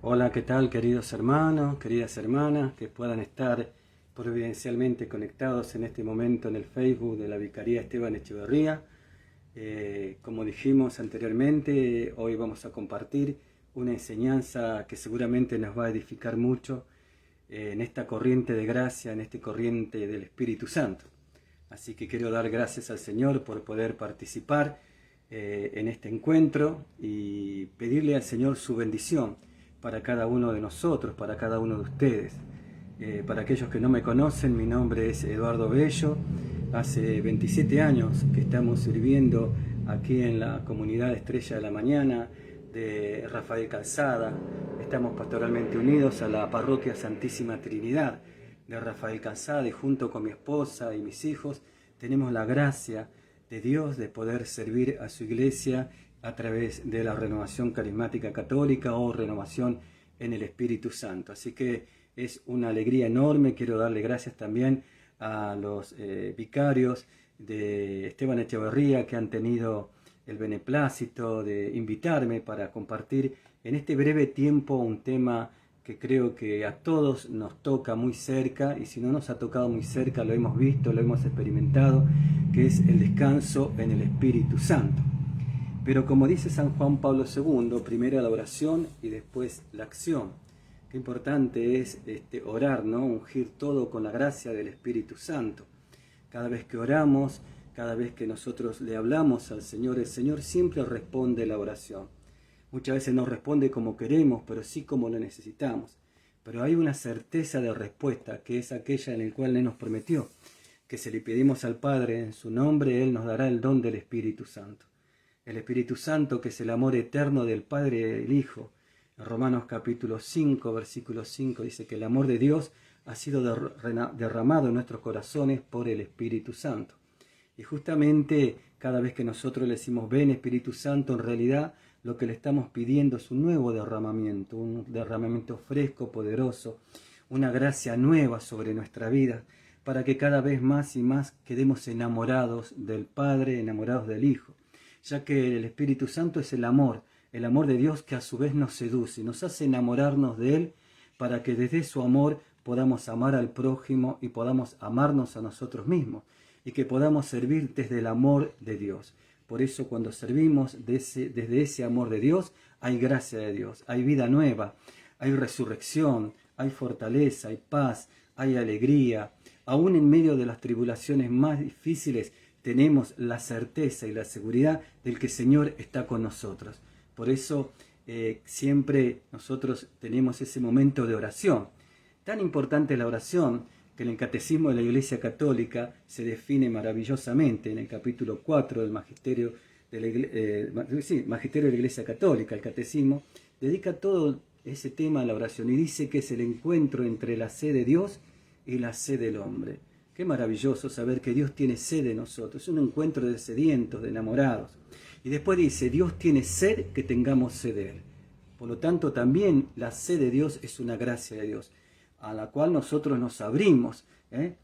Hola, ¿qué tal, queridos hermanos, queridas hermanas, que puedan estar providencialmente conectados en este momento en el Facebook de la Vicaría Esteban Echeverría? Como dijimos anteriormente, hoy vamos a compartir una enseñanza que seguramente nos va a edificar mucho en esta corriente de gracia, en esta corriente del Espíritu Santo. Así que quiero dar gracias al Señor por poder participar en este encuentro y pedirle al Señor su bendición para cada uno de nosotros, para cada uno de ustedes. Para aquellos que no me conocen, mi nombre es Eduardo Bello. Hace 27 años que estamos sirviendo aquí en la comunidad Estrella de la Mañana de Rafael Calzada. Estamos pastoralmente unidos a la parroquia Santísima Trinidad de Rafael Calzada, y junto con mi esposa y mis hijos tenemos la gracia de Dios de poder servir a su iglesia a través de la renovación carismática católica o renovación en el Espíritu Santo. Así que es una alegría enorme. Quiero darle gracias también a los vicarios de Esteban Echeverría, que han tenido el beneplácito de invitarme para compartir en este breve tiempo un tema que creo que a todos nos toca muy cerca, y si no nos ha tocado muy cerca, lo hemos visto, lo hemos experimentado, que es el descanso en el Espíritu Santo. Pero como dice San Juan Pablo II, primero la oración y después la acción. Qué importante es orar, ¿no? Ungir todo con la gracia del Espíritu Santo. Cada vez que oramos, cada vez que nosotros le hablamos al Señor, el Señor siempre responde la oración. Muchas veces no responde como queremos, pero sí como lo necesitamos. Pero hay una certeza de respuesta, que es aquella en la cual Él nos prometió, que si le pedimos al Padre en su nombre, Él nos dará el don del Espíritu Santo. El Espíritu Santo, que es el amor eterno del Padre y del Hijo. En Romanos capítulo 5, versículo 5, dice que el amor de Dios ha sido derramado en nuestros corazones por el Espíritu Santo. Y justamente cada vez que nosotros le decimos ven Espíritu Santo, en realidad lo que le estamos pidiendo es un nuevo derramamiento, un derramamiento fresco, poderoso, una gracia nueva sobre nuestra vida, para que cada vez más y más quedemos enamorados del Padre, enamorados del Hijo, ya que el Espíritu Santo es el amor de Dios, que a su vez nos seduce, nos hace enamorarnos de Él, para que desde su amor podamos amar al prójimo y podamos amarnos a nosotros mismos, y que podamos servir desde el amor de Dios. Por eso cuando servimos desde ese amor de Dios, hay gracia de Dios, hay vida nueva, hay resurrección, hay fortaleza, hay paz, hay alegría. Aún en medio de las tribulaciones más difíciles, tenemos la certeza y la seguridad del que el Señor está con nosotros. Por eso siempre nosotros tenemos ese momento de oración. Tan importante es la oración que en el Catecismo de la Iglesia Católica se define maravillosamente en el capítulo 4 del Magisterio de la Iglesia Católica. El Catecismo dedica todo ese tema a la oración y dice que es el encuentro entre la sed de Dios y la sed del hombre. Qué maravilloso saber que Dios tiene sed de nosotros, es un encuentro de sedientos, de enamorados. Y después dice, Dios tiene sed que tengamos sed de Él. Por lo tanto, también la sed de Dios es una gracia de Dios, a la cual nosotros nos abrimos.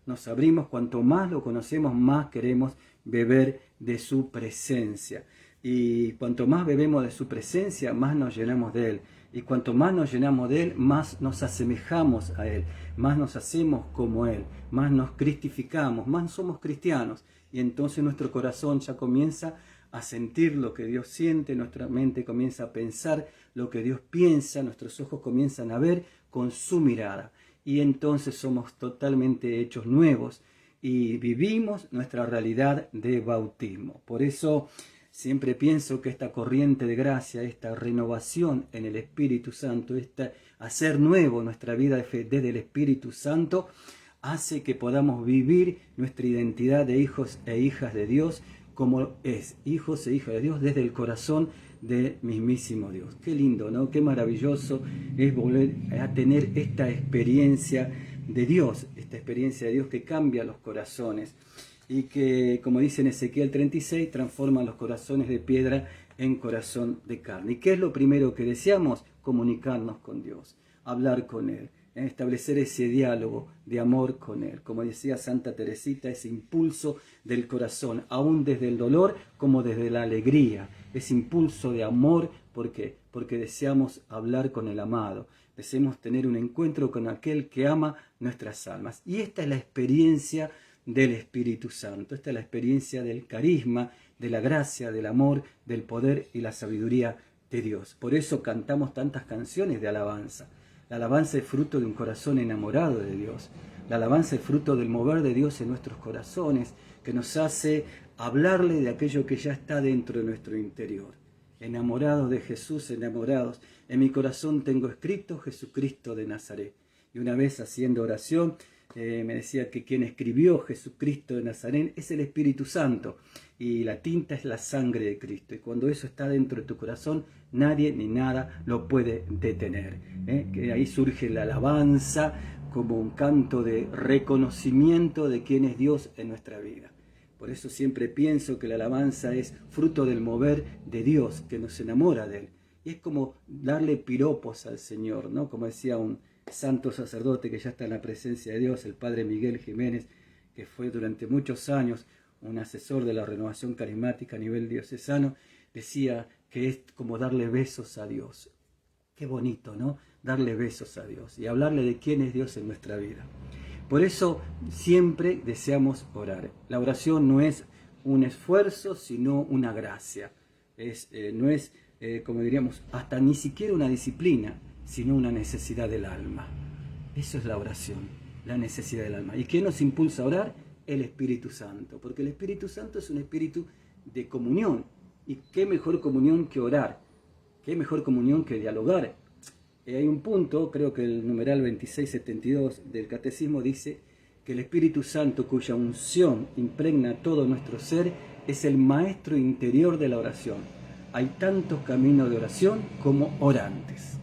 Nos abrimos, cuanto más lo conocemos, más queremos beber de su presencia. Y cuanto más bebemos de su presencia, más nos llenamos de Él. Y cuanto más nos llenamos de Él, más nos asemejamos a Él, más nos hacemos como Él, más nos cristificamos, más somos cristianos. Y entonces nuestro corazón ya comienza a sentir lo que Dios siente, nuestra mente comienza a pensar lo que Dios piensa, nuestros ojos comienzan a ver con su mirada. Y entonces somos totalmente hechos nuevos y vivimos nuestra realidad de bautismo. Por eso siempre pienso que esta corriente de gracia, esta renovación en el Espíritu Santo, hacer nuevo nuestra vida de fe desde el Espíritu Santo, hace que podamos vivir nuestra identidad de hijos e hijas de Dios, como es, hijos e hijas de Dios, desde el corazón del mismísimo Dios. Qué lindo, ¿no? Qué maravilloso es volver a tener esta experiencia de Dios, esta experiencia de Dios que cambia los corazones y que, como dice en Ezequiel 36, transforma los corazones de piedra en corazón de carne. ¿Y qué es lo primero que deseamos? Comunicarnos con Dios, hablar con Él, establecer ese diálogo de amor con Él. Como decía Santa Teresita, ese impulso del corazón, aún desde el dolor como desde la alegría, ese impulso de amor. ¿Por qué? Porque deseamos hablar con el amado, deseamos tener un encuentro con aquel que ama nuestras almas. Y esta es la experiencia del Espíritu Santo, esta es la experiencia del carisma, de la gracia, del amor, del poder y la sabiduría de Dios. Por eso cantamos tantas canciones de alabanza. La alabanza es fruto de un corazón enamorado de Dios. La alabanza es fruto del mover de Dios en nuestros corazones, que nos hace hablarle de aquello que ya está dentro de nuestro interior. Enamorados de Jesús, enamorados. En mi corazón tengo escrito Jesucristo de Nazaret. Y una vez haciendo oración, me decía que quien escribió Jesucristo de Nazaret es el Espíritu Santo. Y la tinta es la sangre de Cristo. Y cuando eso está dentro de tu corazón, nadie ni nada lo puede detener. Que ahí surge la alabanza como un canto de reconocimiento de quién es Dios en nuestra vida. Por eso siempre pienso que la alabanza es fruto del mover de Dios, que nos enamora de Él. Y es como darle piropos al Señor, ¿no? Como decía un santo sacerdote que ya está en la presencia de Dios, el Padre Miguel Jiménez, que fue durante muchos años un asesor de la renovación carismática a nivel diocesano, decía que es como darle besos a Dios. Qué bonito, ¿no? Darle besos a Dios y hablarle de quién es Dios en nuestra vida. Por eso siempre deseamos orar. La oración no es un esfuerzo, sino una gracia. No es, como diríamos, hasta ni siquiera una disciplina, sino una necesidad del alma. Eso es la oración, la necesidad del alma. ¿Y qué nos impulsa a orar? El Espíritu Santo, porque el Espíritu Santo es un espíritu de comunión. ¿Y qué mejor comunión que orar? ¿Qué mejor comunión que dialogar? Hay un punto, creo que el numeral 2672 del Catecismo dice que el Espíritu Santo, cuya unción impregna todo nuestro ser, es el maestro interior de la oración. Hay tantos caminos de oración como orantes.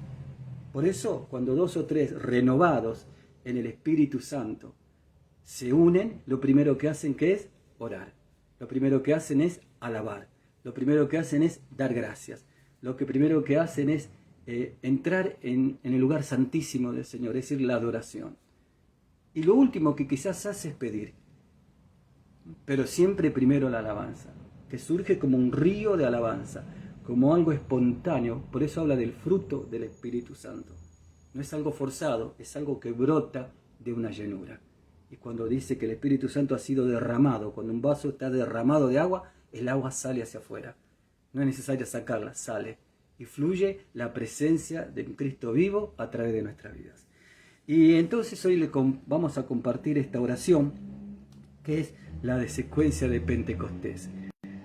Por eso, cuando dos o tres renovados en el Espíritu Santo se unen, lo primero que hacen que es orar. Lo primero que hacen es alabar. Lo primero que hacen es dar gracias. Lo que primero que hacen es entrar en el lugar santísimo del Señor, es decir, la adoración. Y lo último que quizás hace es pedir, pero siempre primero la alabanza, que surge como un río de alabanza, como algo espontáneo. Por eso habla del fruto del Espíritu Santo. No es algo forzado, es algo que brota de una llenura. Y cuando dice que el Espíritu Santo ha sido derramado, cuando un vaso está derramado de agua, el agua sale hacia afuera. No es necesario sacarla, sale. Y fluye la presencia de Cristo vivo a través de nuestras vidas. Y entonces hoy vamos a compartir esta oración, que es la de secuencia de Pentecostés.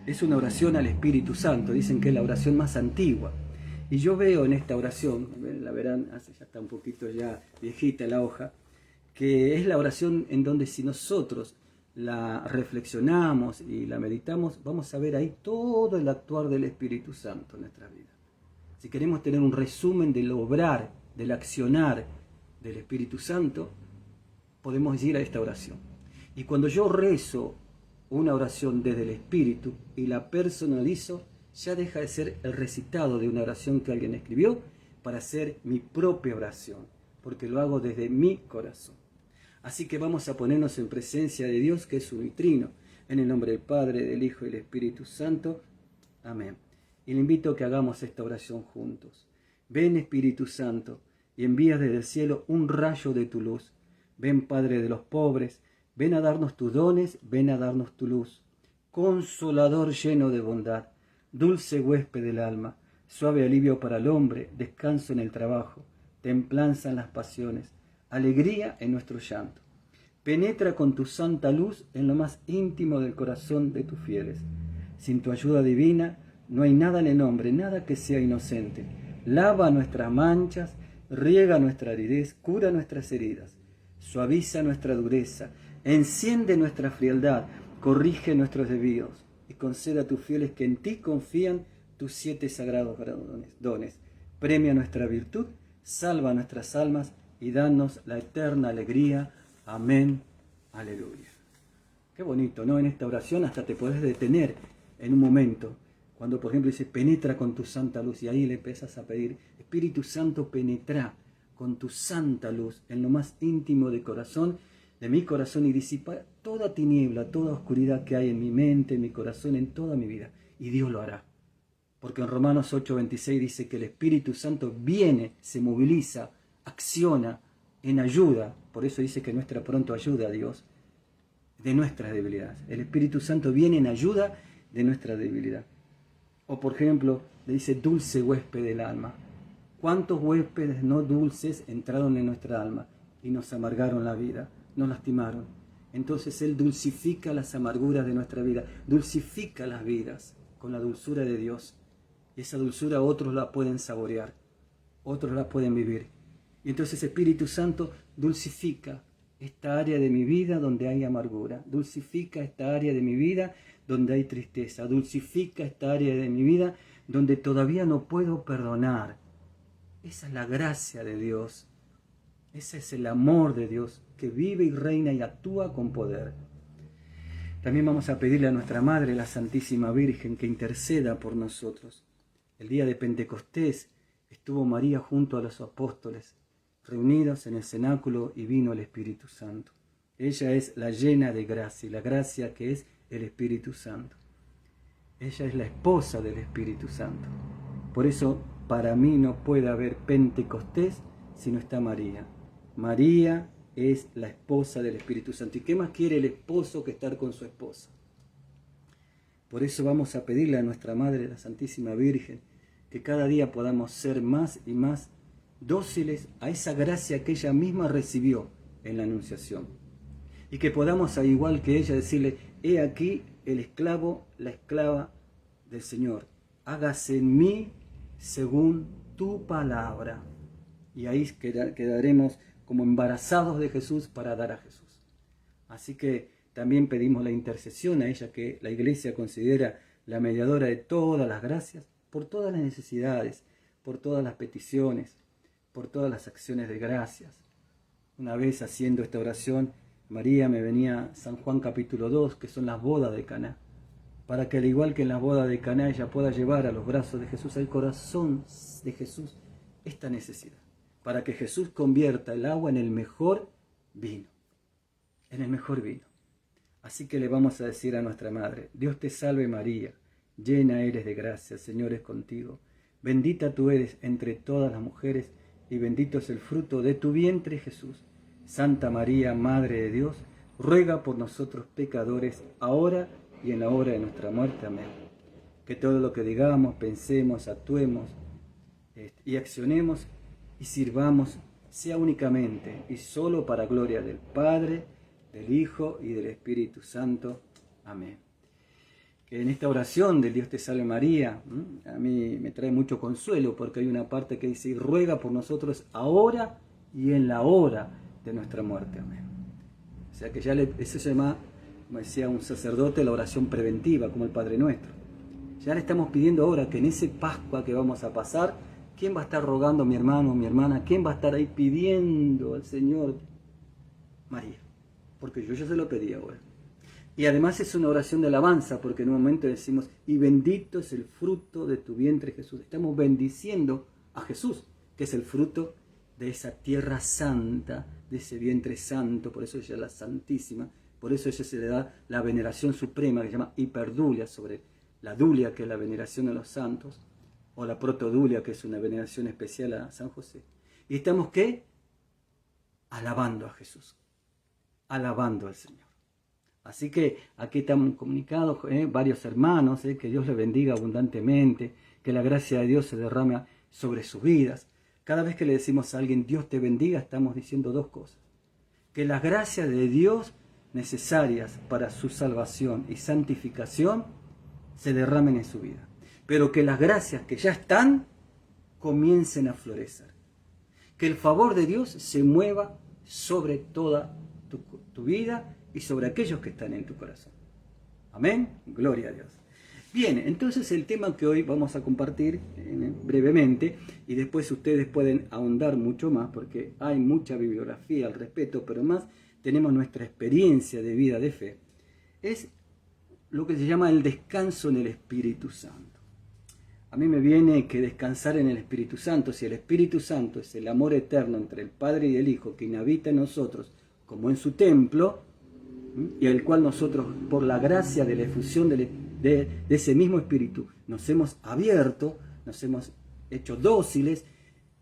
Es una oración al Espíritu Santo, dicen que es la oración más antigua. Y yo veo en esta oración, la verán, ya está un poquito ya viejita la hoja, que es la oración en donde si nosotros la reflexionamos y la meditamos, vamos a ver ahí todo el actuar del Espíritu Santo en nuestra vida. Si queremos tener un resumen del obrar, del accionar del Espíritu Santo, podemos ir a esta oración. Y cuando yo rezo una oración desde el Espíritu y la personalizo, ya deja de ser el recitado de una oración que alguien escribió para ser mi propia oración, porque lo hago desde mi corazón. Así que vamos a ponernos en presencia de Dios, que es unitrino, en el nombre del Padre, del Hijo y del Espíritu Santo. Amén. Y le invito a que hagamos esta oración juntos. Ven, Espíritu Santo, y envías desde el cielo un rayo de tu luz. Ven, Padre de los pobres, ven a darnos tus dones, ven a darnos tu luz. Consolador lleno de bondad, dulce huésped del alma, suave alivio para el hombre, descanso en el trabajo, templanza en las pasiones, alegría en nuestro llanto. Penetra con tu santa luz en lo más íntimo del corazón de tus fieles. Sin tu ayuda divina, no hay nada en el hombre, nada que sea inocente. Lava nuestras manchas, riega nuestra aridez, cura nuestras heridas, suaviza nuestra dureza, enciende nuestra frialdad, corrige nuestros desvíos y conceda a tus fieles que en ti confían tus 7 sagrados dones. Premia nuestra virtud, salva nuestras almas y danos la eterna alegría. Amén. Aleluya. Qué bonito, ¿no? En esta oración hasta te podés detener en un momento. Cuando, por ejemplo, dice, penetra con tu santa luz, y ahí le empiezas a pedir, Espíritu Santo, penetra con tu santa luz en lo más íntimo de mi corazón, y disipa toda tiniebla, toda oscuridad que hay en mi mente, en mi corazón, en toda mi vida. Y Dios lo hará. Porque en Romanos 8:26 dice que el Espíritu Santo viene, se moviliza, acciona en ayuda. Por eso dice que nuestra pronto ayuda a Dios de nuestras debilidades. El Espíritu Santo viene en ayuda de nuestra debilidad. O por ejemplo, le dice dulce huésped del alma. ¿Cuántos huéspedes no dulces entraron en nuestra alma y nos amargaron la vida, nos lastimaron? Entonces Él dulcifica las amarguras de nuestra vida, dulcifica las vidas con la dulzura de Dios. Y esa dulzura otros la pueden saborear, otros la pueden vivir. Y entonces Espíritu Santo dulcifica esta área de mi vida donde hay amargura, dulcifica esta área de mi vida donde hay tristeza, dulcifica esta área de mi vida donde todavía no puedo perdonar. Esa es la gracia de Dios, ese es el amor de Dios que vive y reina y actúa con poder. También vamos a pedirle a nuestra Madre, la Santísima Virgen, que interceda por nosotros. El día de Pentecostés estuvo María junto a los apóstoles, reunidos en el cenáculo, y vino el Espíritu Santo. Ella es la llena de gracia, y la gracia que es el Espíritu Santo. Ella es la esposa del Espíritu Santo. Por eso, para mí no puede haber Pentecostés si no está María. María es la esposa del Espíritu Santo. ¿Y qué más quiere el esposo que estar con su esposa? Por eso vamos a pedirle a nuestra Madre, la Santísima Virgen, que cada día podamos ser más y más dóciles a esa gracia que ella misma recibió en la Anunciación. Y que podamos, al igual que ella, decirle: he aquí el esclavo, la esclava del Señor. Hágase en mí según tu palabra. Y ahí quedaremos como embarazados de Jesús para dar a Jesús. Así que también pedimos la intercesión a ella, que la Iglesia considera la mediadora de todas las gracias, por todas las necesidades, por todas las peticiones, por todas las acciones de gracias. Una vez haciendo esta oración, María me venía San Juan capítulo 2, que son las bodas de Caná, para que al igual que en las bodas de Caná ella pueda llevar a los brazos de Jesús, al corazón de Jesús, esta necesidad, para que Jesús convierta el agua en el mejor vino, en el mejor vino. Así que le vamos a decir a nuestra Madre: Dios te salve María, llena eres de gracia, el Señor es contigo. Bendita tú eres entre todas las mujeres, y bendito es el fruto de tu vientre, Jesús. Santa María, Madre de Dios, ruega por nosotros pecadores, ahora y en la hora de nuestra muerte. Amén. Que todo lo que digamos, pensemos, actuemos y accionemos y sirvamos sea únicamente y solo para gloria del Padre, del Hijo y del Espíritu Santo. Amén. Que en esta oración del Dios te salve María, a mí me trae mucho consuelo, porque hay una parte que dice: ruega por nosotros ahora y en la hora de nuestra muerte. Amén. O sea que eso se llama, como decía un sacerdote, la oración preventiva, como el Padre Nuestro. Ya le estamos pidiendo ahora que en ese Pascua que vamos a pasar, ¿quién va a estar rogando, mi hermano, mi hermana? ¿Quién va a estar ahí pidiendo al Señor? María. Porque yo ya se lo pedí ahora. Y además es una oración de alabanza, porque en un momento decimos: y bendito es el fruto de tu vientre, Jesús. Estamos bendiciendo a Jesús, que es el fruto de esa tierra santa, de ese vientre santo. Por eso ella es la Santísima. Por eso ella se le da la veneración suprema, que se llama hiperdulia, sobre la dulia, que es la veneración a los santos, o la protodulia, que es una veneración especial a San José. Y estamos, ¿qué? Alabando a Jesús, alabando al Señor. Así que aquí estamos comunicados varios hermanos, que Dios les bendiga abundantemente, que la gracia de Dios se derrame sobre sus vidas. Cada vez que le decimos a alguien Dios te bendiga, estamos diciendo dos cosas: que las gracias de Dios necesarias para su salvación y santificación se derramen en su vida, pero que las gracias que ya están comiencen a florecer, que el favor de Dios se mueva sobre toda tu vida y sobre aquellos que están en tu corazón. Amén, gloria a Dios. Bien, entonces el tema que hoy vamos a compartir brevemente, y después ustedes pueden ahondar mucho más, porque hay mucha bibliografía al respecto, pero más tenemos nuestra experiencia de vida de fe, es lo que se llama el descanso en el Espíritu Santo. a mí me viene que descansar en el Espíritu Santo. Si el Espíritu Santo es el amor eterno entre el Padre y el Hijo, que inhabita en nosotros como en su templo, y al cual nosotros, por la gracia de la efusión de ese mismo Espíritu, nos hemos abierto, nos hemos hecho dóciles,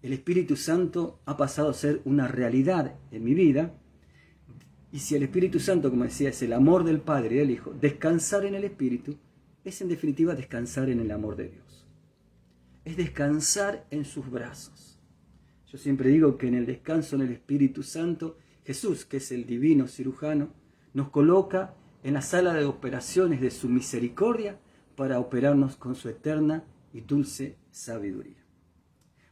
el Espíritu Santo ha pasado a ser una realidad en mi vida. Y si el Espíritu Santo, como decía, es el amor del Padre y del Hijo, descansar en el Espíritu es en definitiva descansar en el amor de Dios. Es descansar en sus brazos. Yo siempre digo que en el descanso en el Espíritu Santo, Jesús, que es el divino cirujano, nos coloca en la sala de operaciones de su misericordia para operarnos con su eterna y dulce sabiduría.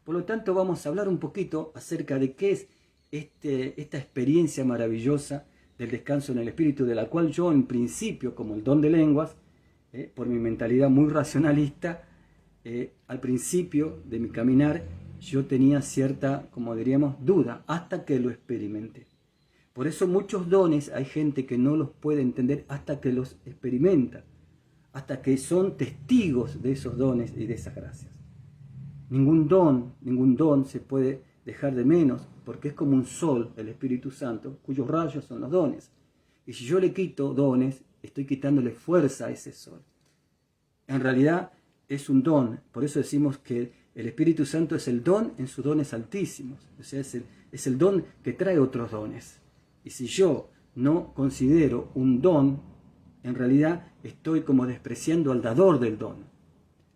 Por lo tanto, vamos a hablar un poquito acerca de qué es esta experiencia maravillosa del descanso en el Espíritu, de la cual yo en principio, como el don de lenguas, por mi mentalidad muy racionalista, al principio de mi caminar yo tenía cierta, como diríamos, duda, hasta que lo experimenté. Por eso muchos dones hay gente que no los puede entender hasta que los experimenta, hasta que son testigos de esos dones y de esas gracias. Ningún don se puede dejar de menos, porque es como un sol, el Espíritu Santo, cuyos rayos son los dones. Y si yo le quito dones, estoy quitándole fuerza a ese sol. En realidad es un don, por eso decimos que el Espíritu Santo es el don en sus dones altísimos, o sea, es el don que trae otros dones. Y si yo no considero un don, en realidad estoy como despreciando al dador del don.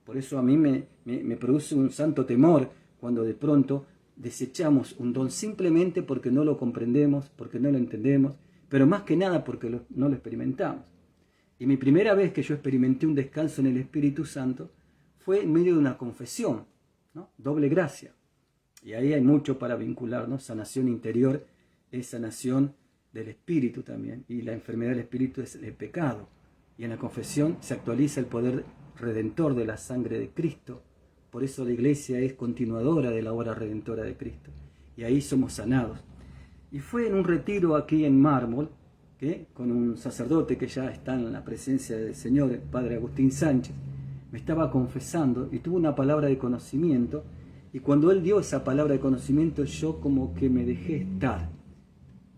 Por eso a mí me produce un santo temor cuando de pronto desechamos un don simplemente porque no lo comprendemos, porque no lo entendemos, pero más que nada porque no lo experimentamos. Y mi primera vez que yo experimenté un descanso en el Espíritu Santo fue en medio de una confesión, ¿no? Doble gracia. Y ahí hay mucho para vincular, ¿no? Sanación interior es sanación del espíritu también. Y la enfermedad del espíritu es el pecado. Y en la confesión se actualiza el poder redentor de la sangre de Cristo. Por eso la iglesia es continuadora de la obra redentora de Cristo. Y ahí somos sanados. Y fue en un retiro aquí en Mármol, con un sacerdote que ya está en la presencia del Señor, el Padre Agustín Sánchez, me estaba confesando y tuvo una palabra de conocimiento. Y cuando él dio esa palabra de conocimiento, yo como que me dejé estar,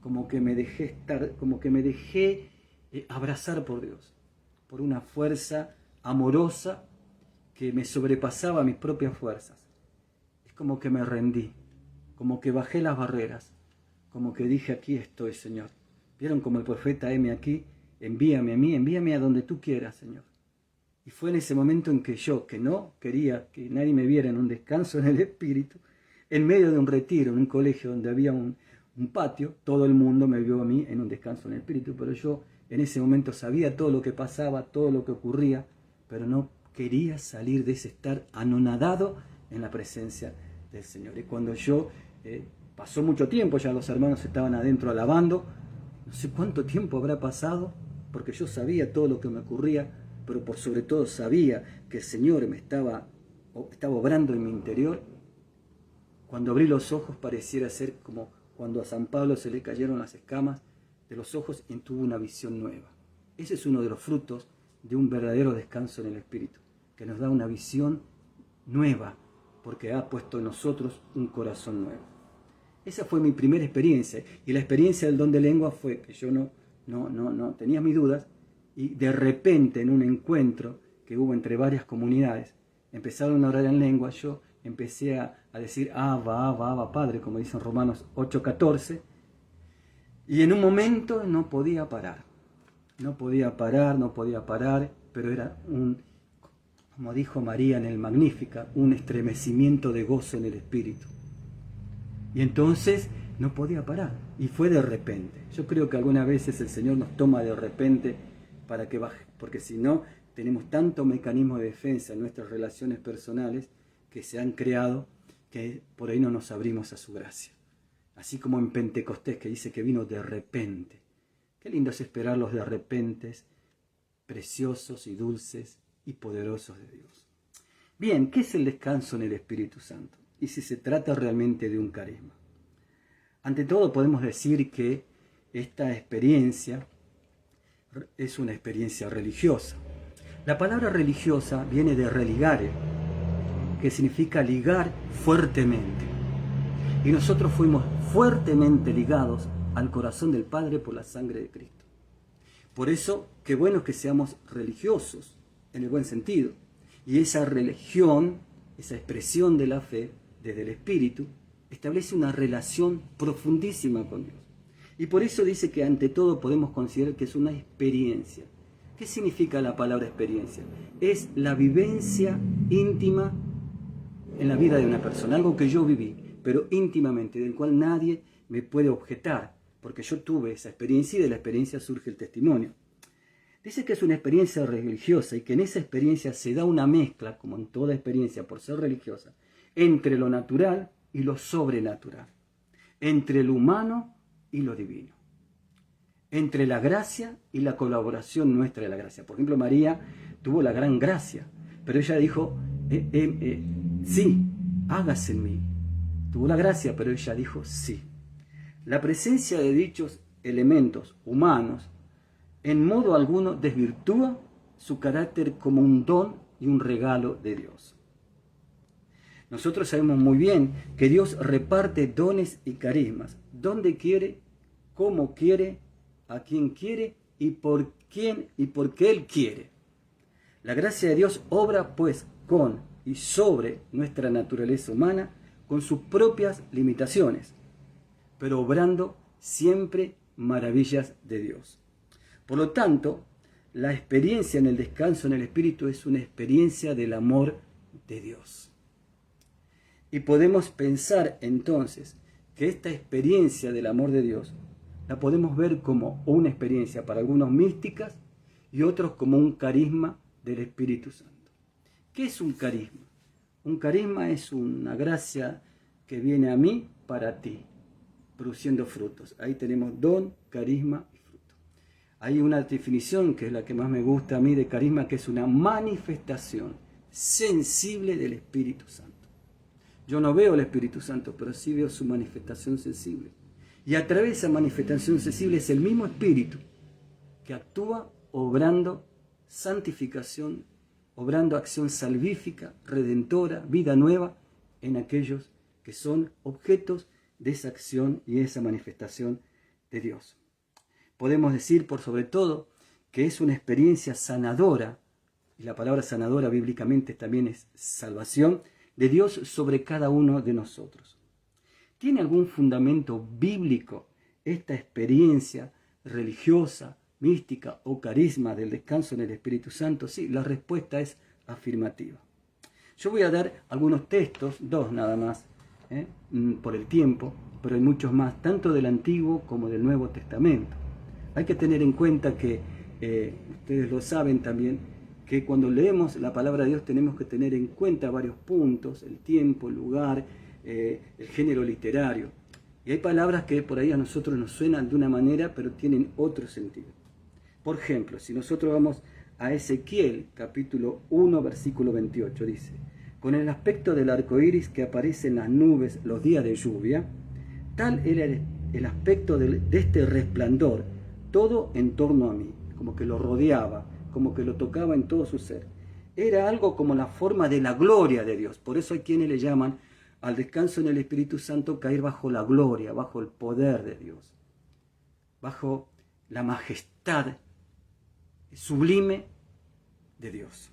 como que me dejé abrazar por Dios, por una fuerza amorosa que me sobrepasaba mis propias fuerzas. Es como que me rendí, como que bajé las barreras, como que dije, aquí estoy, Señor. ¿Vieron como el profeta, heme aquí, envíame a mí, envíame a donde tú quieras, Señor? Y fue en ese momento en que yo, que no quería que nadie me viera en un descanso en el Espíritu, en medio de un retiro, en un colegio donde había un patio, todo el mundo me vio a mí en un descanso en el Espíritu, pero yo en ese momento sabía todo lo que pasaba, todo lo que ocurría, pero no quería salir de ese estar anonadado en la presencia del Señor. Y cuando yo, pasó mucho tiempo, ya los hermanos estaban adentro alabando, no sé cuánto tiempo habrá pasado, porque yo sabía todo lo que me ocurría, pero por sobre todo sabía que el Señor estaba obrando en mi interior. Cuando abrí los ojos pareciera ser como cuando a San Pablo se le cayeron las escamas de los ojos y tuvo una visión nueva. Ese es uno de los frutos de un verdadero descanso en el Espíritu, que nos da una visión nueva, porque ha puesto en nosotros un corazón nuevo. Esa fue mi primera experiencia, y la experiencia del don de lengua fue que yo no tenía mis dudas, y de repente en un encuentro que hubo entre varias comunidades, empezaron a orar en lengua, yo empecé a decir Abba, Padre, como dicen Romanos 8:14, y en un momento no podía parar, pero era como dijo María en el Magnífica, un estremecimiento de gozo en el Espíritu. Y entonces no podía parar, y fue de repente. Yo creo que algunas veces el Señor nos toma de repente para que baje, porque si no, tenemos tanto mecanismo de defensa en nuestras relaciones personales que se han creado, que por ahí no nos abrimos a su gracia. Así como en Pentecostés, que dice que vino de repente. Qué lindo es esperar los de repentes, preciosos y dulces y poderosos de Dios. Bien, ¿qué es el descanso en el Espíritu Santo? Y si se trata realmente de un carisma. Ante todo podemos decir que esta experiencia es una experiencia religiosa. La palabra religiosa viene de religare, que significa ligar fuertemente. Y nosotros fuimos fuertemente ligados al corazón del Padre por la sangre de Cristo. Por eso, qué bueno es que seamos religiosos, en el buen sentido. Y esa religión, esa expresión de la fe, desde el Espíritu, establece una relación profundísima con Dios. Y por eso dice que ante todo podemos considerar que es una experiencia. ¿Qué significa la palabra experiencia? Es la vivencia íntima en la vida de una persona, algo que yo viví, pero íntimamente, del cual nadie me puede objetar, porque yo tuve esa experiencia y de la experiencia surge el testimonio. Dice que es una experiencia religiosa y que en esa experiencia se da una mezcla, como en toda experiencia por ser religiosa, entre lo natural y lo sobrenatural, entre lo humano y lo divino, entre la gracia y la colaboración nuestra de la gracia. Por ejemplo, María tuvo la gran gracia, pero ella dijo, sí, hágase en mí. Tuvo la gracia, pero ella dijo sí. La presencia de dichos elementos humanos en modo alguno desvirtúa su carácter como un don y un regalo de Dios. Nosotros sabemos muy bien que Dios reparte dones y carismas, donde quiere, cómo quiere, a quién quiere y por quién y porque Él quiere. La gracia de Dios obra pues con y sobre nuestra naturaleza humana con sus propias limitaciones, pero obrando siempre maravillas de Dios. Por lo tanto, la experiencia en el descanso en el Espíritu es una experiencia del amor de Dios. Y podemos pensar entonces que esta experiencia del amor de Dios la podemos ver como una experiencia para algunos místicas y otros como un carisma del Espíritu Santo. ¿Qué es un carisma? Un carisma es una gracia que viene a mí para ti, produciendo frutos. Ahí tenemos don, carisma y fruto. Hay una definición que es la que más me gusta a mí de carisma, que es una manifestación sensible del Espíritu Santo. Yo no veo el Espíritu Santo, pero sí veo su manifestación sensible. Y a través de esa manifestación sensible es el mismo Espíritu que actúa obrando santificación, obrando acción salvífica, redentora, vida nueva en aquellos que son objetos de esa acción y esa manifestación de Dios. Podemos decir, por sobre todo, que es una experiencia sanadora, y la palabra sanadora bíblicamente también es salvación, de Dios sobre cada uno de nosotros. ¿Tiene algún fundamento bíblico esta experiencia religiosa, mística o carisma del descanso en el Espíritu Santo? Sí, la respuesta es afirmativa. Yo voy a dar algunos textos, dos nada más, por el tiempo, pero hay muchos más, tanto del Antiguo como del Nuevo Testamento. Hay que tener en cuenta que, ustedes lo saben también, que cuando leemos la palabra de Dios tenemos que tener en cuenta varios puntos, el tiempo, el lugar, el género literario. Y hay palabras que por ahí a nosotros nos suenan de una manera, pero tienen otro sentido. Por ejemplo, si nosotros vamos a Ezequiel, capítulo 1, versículo 28, dice: con el aspecto del arco iris que aparece en las nubes los días de lluvia, tal era el aspecto de este resplandor, todo en torno a mí, como que lo rodeaba, como que lo tocaba en todo su ser. Era algo como la forma de la gloria de Dios. Por eso hay quienes le llaman al descanso en el Espíritu Santo caer bajo la gloria, bajo el poder de Dios, bajo la majestad sublime de Dios.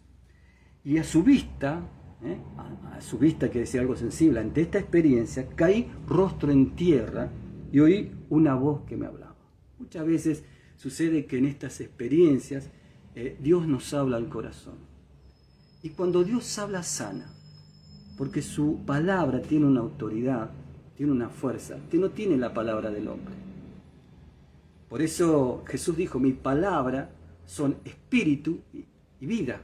Y a su vista, que decía algo sensible, ante esta experiencia, caí rostro en tierra y oí una voz que me hablaba. Muchas veces sucede que en estas experiencias Dios nos habla al corazón. Y cuando Dios habla, sana, porque su palabra tiene una autoridad, tiene una fuerza, que no tiene la palabra del hombre. Por eso Jesús dijo: mi palabra son espíritu y vida.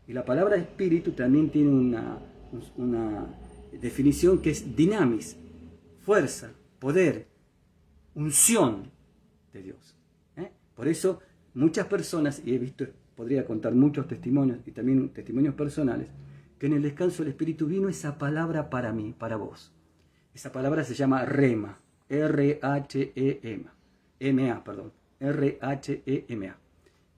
Y la palabra espíritu también tiene una definición que es dinamis, fuerza, poder, unción de Dios. Por eso muchas personas, y he visto, podría contar muchos testimonios y también testimonios personales, que en el descanso del Espíritu vino esa palabra para mí, para vos. Esa palabra se llama rema, R-H-E-M-A.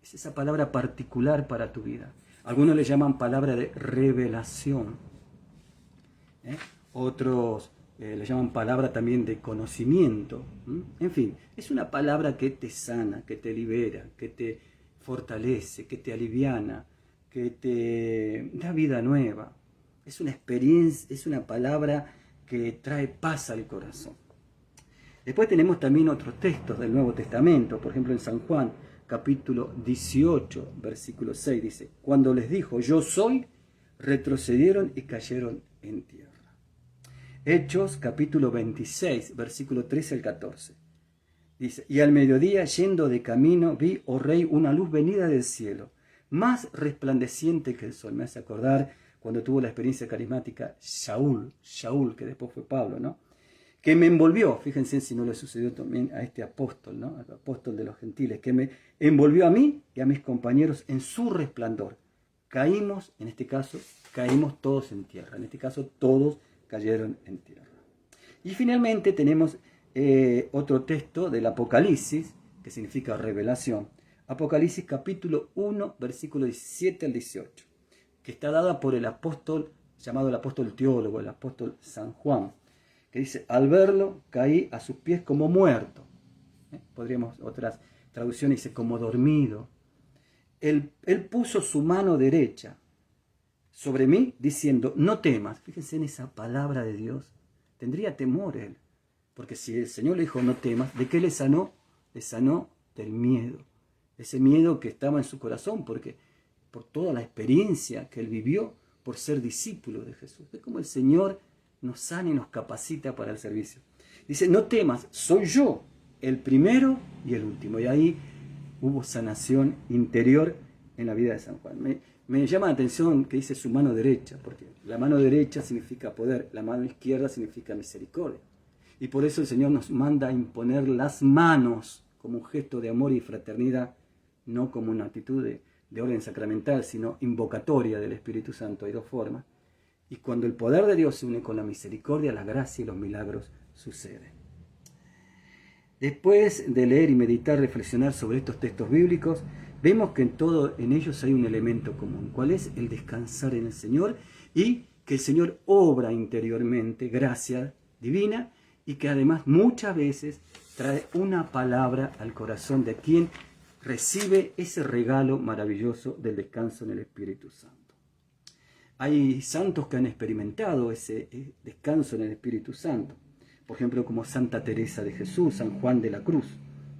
Es esa palabra particular para tu vida. Algunos le llaman palabra de revelación. Otros le llaman palabra también de conocimiento. En fin, es una palabra que te sana, que te libera, que te fortalece, que te aliviana, que te da vida nueva. Es una experiencia, es una palabra que trae paz al corazón. Después tenemos también otros textos del Nuevo Testamento, por ejemplo en San Juan, capítulo 18, versículo 6, dice: cuando les dijo yo soy, retrocedieron y cayeron en tierra. Hechos, capítulo 26, versículo 13 al 14. Dice: y al mediodía, yendo de camino, vi, oh rey, una luz venida del cielo, más resplandeciente que el sol. Me hace acordar cuando tuvo la experiencia carismática Shaul, que después fue Pablo, ¿no? Que me envolvió, fíjense si no le sucedió también a este apóstol, ¿no? Al apóstol de los gentiles, que me envolvió a mí y a mis compañeros en su resplandor. Caímos, en este caso, caímos todos en tierra. En este caso, todos cayeron en tierra. Y finalmente tenemos otro texto del Apocalipsis, que significa revelación. Apocalipsis capítulo 1, versículo 17 al 18, que está dada por el apóstol, llamado el apóstol teólogo, el apóstol San Juan, que dice: al verlo caí a sus pies como muerto. Podríamos, otras traducciones dice como dormido. Él puso su mano derecha sobre mí, diciendo: no temas. Fíjense en esa palabra de Dios. Tendría temor él, porque si el Señor le dijo no temas, ¿de qué le sanó? Le sanó del miedo. Ese miedo que estaba en su corazón, porque por toda la experiencia que él vivió por ser discípulo de Jesús. Es como el Señor nos sana y nos capacita para el servicio. Dice: no temas, soy yo, el primero y el último. Y ahí hubo sanación interior en la vida de San Juan. Me llama la atención que dice su mano derecha, porque la mano derecha significa poder, la mano izquierda significa misericordia. Y por eso el Señor nos manda a imponer las manos como un gesto de amor y fraternidad, no como una actitud de orden sacramental, sino invocatoria del Espíritu Santo. Hay dos formas. Y cuando el poder de Dios se une con la misericordia, la gracia y los milagros suceden. Después de leer y meditar, reflexionar sobre estos textos bíblicos, vemos que en ellos hay un elemento común. ¿Cuál es? El descansar en el Señor, y que el Señor obra interiormente gracia divina, y que además muchas veces trae una palabra al corazón de quien recibe ese regalo maravilloso del descanso en el Espíritu Santo. Hay santos que han experimentado ese descanso en el Espíritu Santo. Por ejemplo, como Santa Teresa de Jesús, San Juan de la Cruz.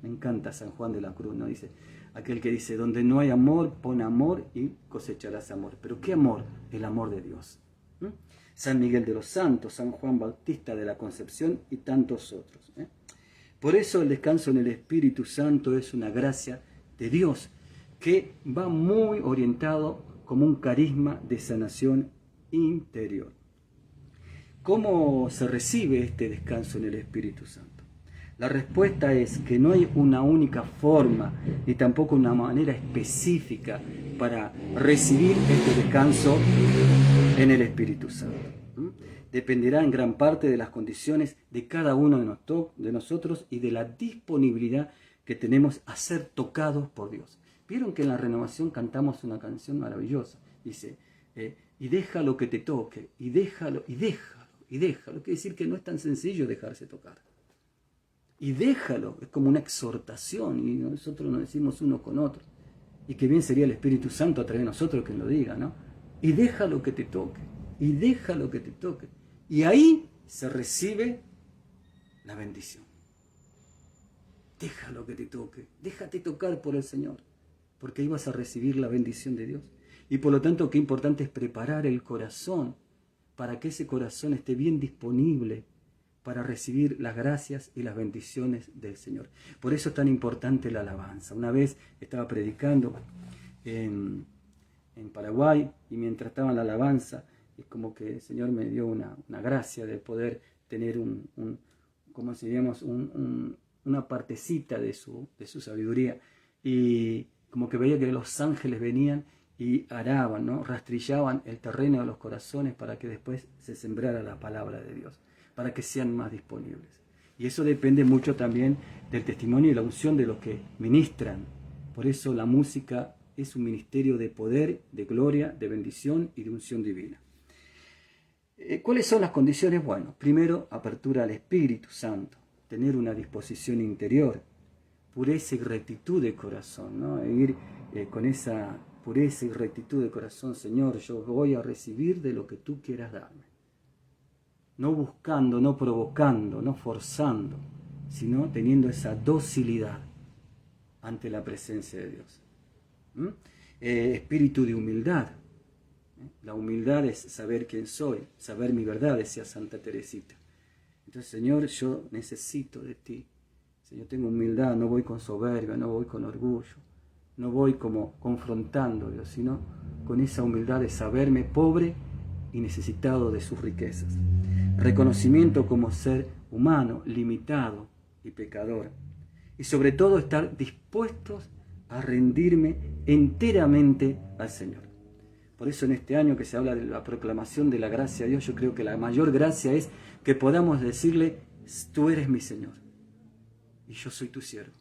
Me encanta San Juan de la Cruz, ¿no? Dice, aquel que dice: donde no hay amor, pon amor y cosecharás amor. ¿Pero qué amor? El amor de Dios. San Miguel de los Santos, San Juan Bautista de la Concepción y tantos otros. Por eso el descanso en el Espíritu Santo es una gracia de Dios que va muy orientado como un carisma de sanación interior. ¿Cómo se recibe este descanso en el Espíritu Santo? La respuesta es que no hay una única forma ni tampoco una manera específica para recibir este descanso en el Espíritu Santo. Dependerá en gran parte de las condiciones de cada uno de nosotros y de la disponibilidad que tenemos a ser tocados por Dios. Vieron que en la renovación cantamos una canción maravillosa. Dice, y déjalo que te toque, y déjalo, y déjalo. Y déjalo, quiere decir que no es tan sencillo dejarse tocar. Y déjalo, es como una exhortación, y nosotros nos decimos uno con otro. Y que bien sería el Espíritu Santo a través de nosotros que lo diga, ¿no? Y déjalo que te toque, y déjalo que te toque. Y ahí se recibe la bendición. Déjalo que te toque, déjate tocar por el Señor, porque ahí vas a recibir la bendición de Dios. Y por lo tanto, qué importante es preparar el corazón, para que ese corazón esté bien disponible para recibir las gracias y las bendiciones del Señor. Por eso es tan importante la alabanza. Una vez estaba predicando en Paraguay, y mientras estaba en la alabanza, es como que el Señor me dio una gracia de poder tener como si diríamos, una partecita de su sabiduría. Y como que veía que los ángeles venían y araban, ¿no? Rastrillaban el terreno de los corazones para que después se sembrara la palabra de Dios, para que sean más disponibles. Y eso depende mucho también del testimonio y la unción de los que ministran. Por eso la música es un ministerio de poder, de gloria, de bendición y de unción divina. ¿Cuáles son las condiciones? Bueno, primero, apertura al Espíritu Santo, tener una disposición interior, pureza y rectitud de corazón, ¿no? E ir con esa pureza y rectitud de corazón: Señor, yo voy a recibir de lo que tú quieras darme. No buscando, no provocando, no forzando, sino teniendo esa docilidad ante la presencia de Dios. Espíritu de humildad. La humildad es saber quién soy, saber mi verdad, decía Santa Teresita. Entonces, Señor, yo necesito de ti. Señor, tengo humildad, no voy con soberbia, no voy con orgullo, no voy como confrontando, Dios, sino con esa humildad de saberme pobre y necesitado de sus riquezas. Reconocimiento como ser humano, limitado y pecador. Y sobre todo estar dispuestos a rendirme enteramente al Señor. Por eso en este año que se habla de la proclamación de la gracia de Dios, yo creo que la mayor gracia es que podamos decirle: tú eres mi Señor y yo soy tu siervo.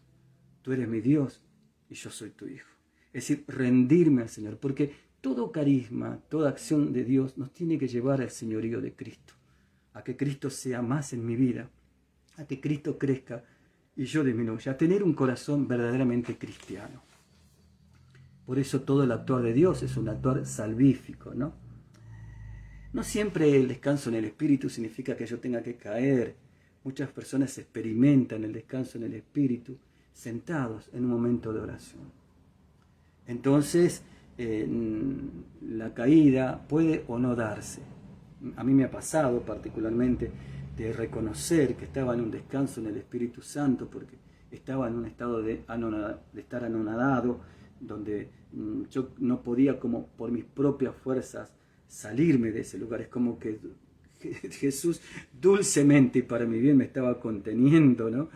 Tú eres mi Dios y yo soy tu Hijo. Es decir, rendirme al Señor, porque todo carisma, toda acción de Dios nos tiene que llevar al señorío de Cristo, a que Cristo sea más en mi vida, a que Cristo crezca y yo disminuya, a tener un corazón verdaderamente cristiano. Por eso todo el actuar de Dios es un actuar salvífico, ¿no? No siempre el descanso en el Espíritu significa que yo tenga que caer. Muchas personas experimentan el descanso en el Espíritu sentados en un momento de oración. Entonces, la caída puede o no darse. A mí me ha pasado particularmente de reconocer que estaba en un descanso en el Espíritu Santo porque estaba en un estado de estar anonadado, donde yo no podía, como por mis propias fuerzas, salirme de ese lugar. Es como que Jesús dulcemente y para mi bien me estaba conteniendo, ¿no?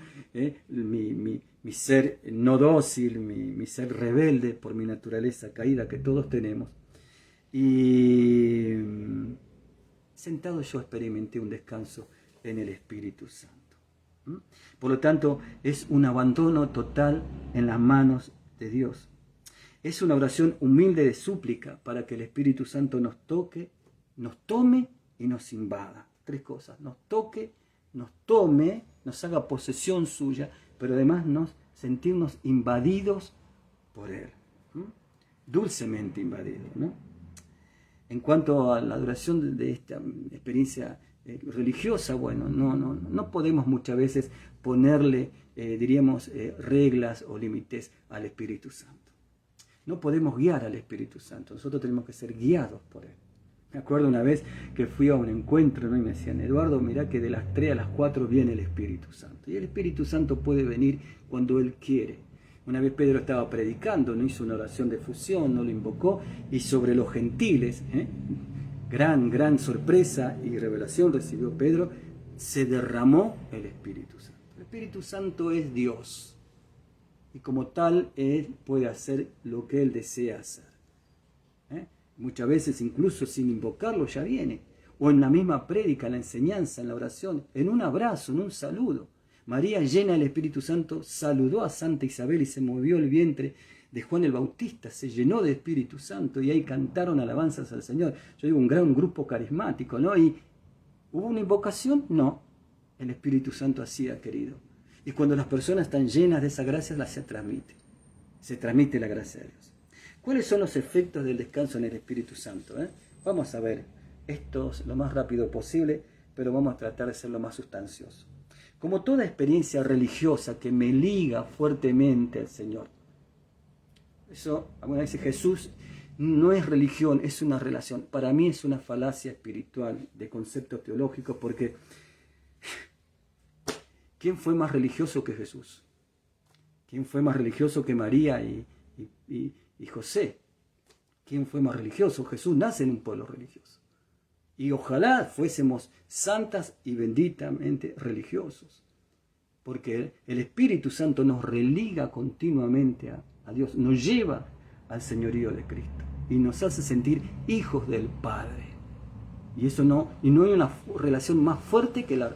Mi ser no dócil, mi ser rebelde por mi naturaleza caída que todos tenemos. Y sentado yo experimenté un descanso en el Espíritu Santo. Por lo tanto, es un abandono total en las manos de Dios. Es una oración humilde de súplica para que el Espíritu Santo nos toque, nos tome y nos invada. Tres cosas: nos toque, nos tome, nos haga posesión suya, pero además sentirnos invadidos por Él. Dulcemente invadidos, ¿no? En cuanto a la duración de esta experiencia religiosa, bueno, no podemos muchas veces ponerle, reglas o límites al Espíritu Santo. No podemos guiar al Espíritu Santo, nosotros tenemos que ser guiados por Él. Me acuerdo una vez que fui a un encuentro, ¿no? Y me decían: Eduardo, mirá que de las 3 a las 4 viene el Espíritu Santo. Y el Espíritu Santo puede venir cuando Él quiere. Una vez Pedro estaba predicando, no hizo una oración de fusión, no lo invocó, y sobre los gentiles, gran sorpresa y revelación recibió Pedro, se derramó el Espíritu Santo. El Espíritu Santo es Dios. Y como tal, Él puede hacer lo que Él desea hacer. Muchas veces, incluso sin invocarlo, ya viene. O en la misma prédica, en la enseñanza, en la oración, en un abrazo, en un saludo. María, llena del Espíritu Santo, saludó a Santa Isabel y se movió el vientre de Juan el Bautista. Se llenó de Espíritu Santo y ahí cantaron alabanzas al Señor. Yo digo, un gran grupo carismático, ¿no? ¿Y hubo una invocación? No. El Espíritu Santo así ha querido. Y cuando las personas están llenas de esa gracia, se transmite la gracia de Dios. ¿Cuáles son los efectos del descanso en el Espíritu Santo? Vamos a ver esto lo más rápido posible, pero vamos a tratar de ser lo más sustancioso. Como toda experiencia religiosa que me liga fuertemente al Señor. Eso, bueno, dice Jesús, no es religión, es una relación. Para mí es una falacia espiritual de conceptos teológicos, porque ¿quién fue más religioso que Jesús? ¿Quién fue más religioso que María y José? ¿Quién fue más religioso? Jesús nace en un pueblo religioso. Y ojalá fuésemos santas y benditamente religiosos. Porque el Espíritu Santo nos religa continuamente a Dios, nos lleva al señorío de Cristo y nos hace sentir hijos del Padre. Y no hay una relación más fuerte que la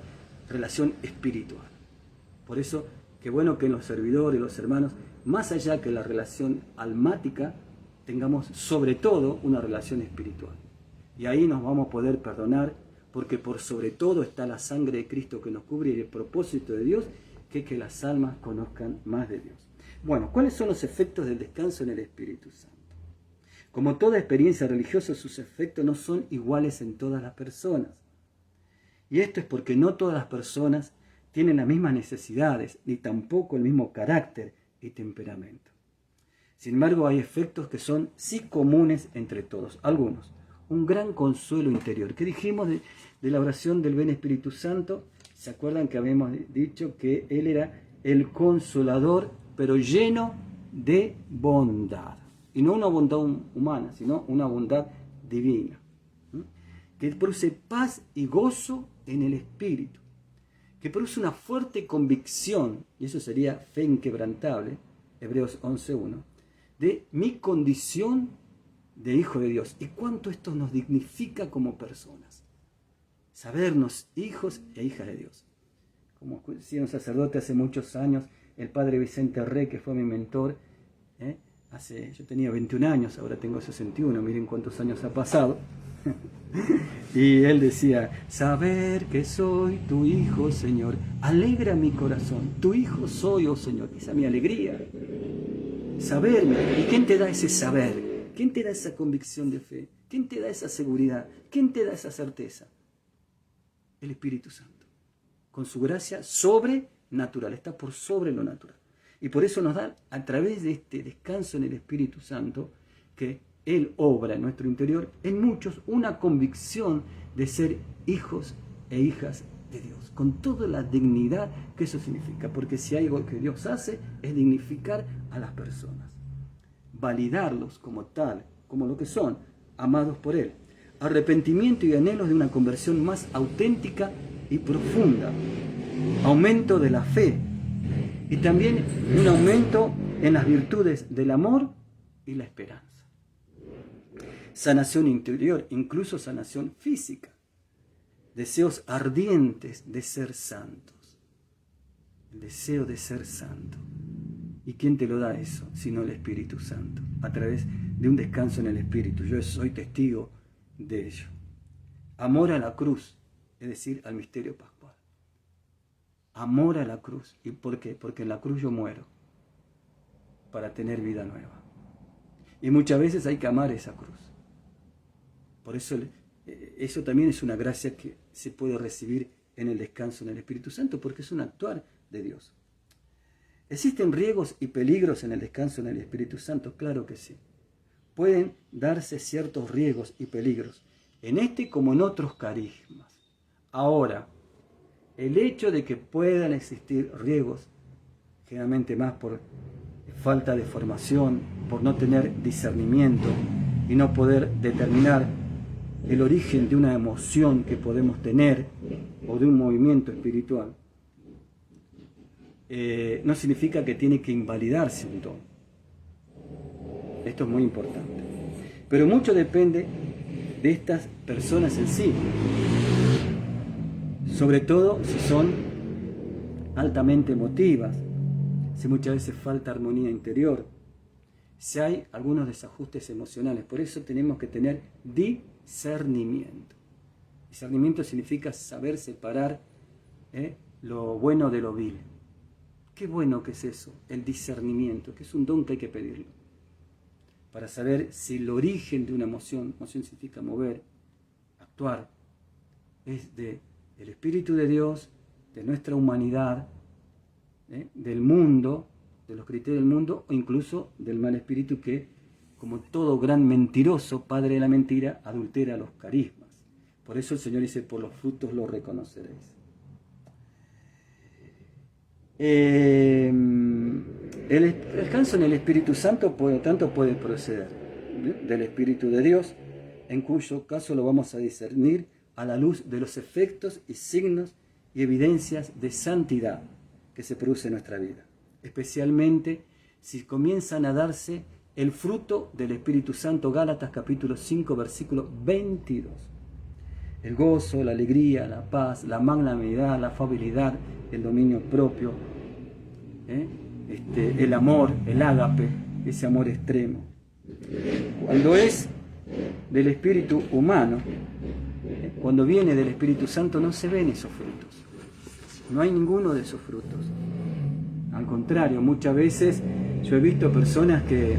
relación espiritual. Por eso, qué bueno que los servidores, los hermanos, más allá que la relación almática, tengamos sobre todo una relación espiritual. Y ahí nos vamos a poder perdonar, porque por sobre todo está la sangre de Cristo que nos cubre y el propósito de Dios, que es que las almas conozcan más de Dios. Bueno, ¿cuáles son los efectos del descanso en el Espíritu Santo? Como toda experiencia religiosa, sus efectos no son iguales en todas las personas. Y esto es porque no todas las personas tienen las mismas necesidades, ni tampoco el mismo carácter y temperamento. Sin embargo, hay efectos que son sí comunes entre todos. Algunos, un gran consuelo interior. ¿Qué dijimos de la oración del Ven Espíritu Santo? ¿Se acuerdan que habíamos dicho que Él era el consolador, pero lleno de bondad? Y no una bondad humana, sino una bondad divina. Que produce paz y gozo en el espíritu. Que produce una fuerte convicción, y eso sería fe inquebrantable, Hebreos 11:1, de mi condición de hijo de Dios. Y cuánto esto nos dignifica como personas. Sabernos hijos e hijas de Dios. Como decía un sacerdote hace muchos años, el padre Vicente Rey, que fue mi mentor, yo tenía 21 años, ahora tengo 61, miren cuántos años ha pasado. Y él decía, saber que soy tu hijo, Señor, alegra mi corazón. Tu hijo soy, oh Señor. Esa es mi alegría. Saberme. ¿Y quién te da ese saber? ¿Quién te da esa convicción de fe? ¿Quién te da esa seguridad? ¿Quién te da esa certeza? El Espíritu Santo. Con su gracia sobrenatural. Está por sobre lo natural. Y por eso nos da, a través de este descanso en el Espíritu Santo, que Él obra en nuestro interior, en muchos, una convicción de ser hijos e hijas de Dios, con toda la dignidad que eso significa, porque si hay algo que Dios hace, es dignificar a las personas, validarlos como tal, como lo que son, amados por Él, arrepentimiento y anhelos de una conversión más auténtica y profunda, aumento de la fe, y también un aumento en las virtudes del amor y la esperanza. Sanación interior, incluso sanación física. Deseos ardientes de ser santos. El deseo de ser santo. ¿Y quién te lo da eso? Sino el Espíritu Santo. A través de un descanso en el Espíritu. Yo soy testigo de ello. Amor a la cruz, es decir, al misterio pascual. Amor a la cruz. ¿Y por qué? Porque en la cruz yo muero para tener vida nueva. Y muchas veces hay que amar esa cruz. Por eso eso también es una gracia que se puede recibir en el descanso en el Espíritu Santo, porque es un actuar de Dios. ¿Existen riesgos y peligros en el descanso en el Espíritu Santo? Claro que sí. Pueden darse ciertos riesgos y peligros, en este como en otros carismas. Ahora, el hecho de que puedan existir riesgos, generalmente más por falta de formación, por no tener discernimiento y no poder determinar el origen de una emoción que podemos tener o de un movimiento espiritual, no significa que tiene que invalidarse un don. Esto es muy importante. Pero mucho depende de estas personas en sí. Sobre todo si son altamente emotivas, si muchas veces falta armonía interior, si hay algunos desajustes emocionales. Por eso tenemos que tener discernimiento. Discernimiento significa saber separar lo bueno de lo vil. Qué bueno que es eso, el discernimiento, que es un don que hay que pedirlo. Para saber si el origen de una emoción significa mover, actuar, es del Espíritu de Dios, de nuestra humanidad, del mundo, de los criterios del mundo, o incluso del mal espíritu que, como todo gran mentiroso, padre de la mentira, adultera los carismas. Por eso el Señor dice, por los frutos los reconoceréis. El descanso en el Espíritu Santo, por lo tanto, puede proceder del Espíritu de Dios, en cuyo caso lo vamos a discernir a la luz de los efectos y signos y evidencias de santidad que se produce en nuestra vida, especialmente si comienzan a darse el fruto del Espíritu Santo. Gálatas capítulo 5 versículo 22. El gozo, la alegría, la paz, la magnanimidad, la afabilidad, el dominio propio, el amor, el ágape, ese amor extremo. Cuando es del espíritu humano, cuando viene del Espíritu Santo no se ven esos frutos. No hay ninguno de esos frutos. Al contrario, muchas veces yo he visto personas que